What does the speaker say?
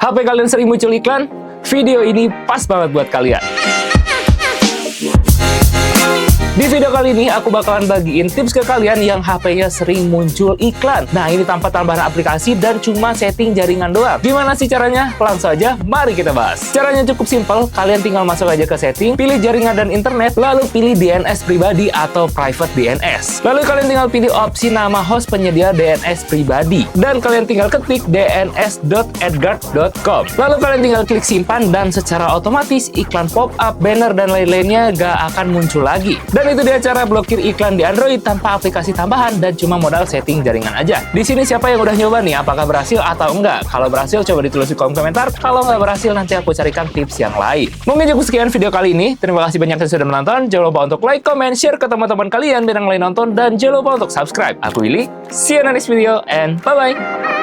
HP kalian sering muncul iklan? Video ini pas banget buat kalian. Di video kali ini, aku bakalan bagiin tips ke kalian yang HP-nya sering muncul iklan. Nah, ini tanpa tambahan aplikasi dan cuma setting jaringan doang. Gimana sih caranya? Langsung aja, mari kita bahas. Caranya cukup simpel, kalian tinggal masuk aja ke setting, pilih jaringan dan internet, lalu pilih DNS pribadi atau private DNS. Lalu kalian tinggal pilih opsi nama host penyedia DNS pribadi. Dan kalian tinggal ketik dns.edgard.com. Lalu kalian tinggal klik simpan dan secara otomatis iklan pop-up, banner, dan lain-lainnya gak akan muncul lagi. Dan itu dia cara blokir iklan di Android tanpa aplikasi tambahan dan cuma modal setting jaringan aja. Di sini siapa yang udah nyoba nih? Apakah berhasil atau enggak? Kalau berhasil coba ditulis di kolom komentar. Kalau nggak berhasil nanti aku carikan tips yang lain. Mungkin cukup sekian video kali ini. Terima kasih banyak yang sudah menonton. Jangan lupa untuk like, comment, share ke teman-teman kalian biar yang lain nonton dan jangan lupa untuk subscribe. Aku Willy. See you in the next video and bye bye.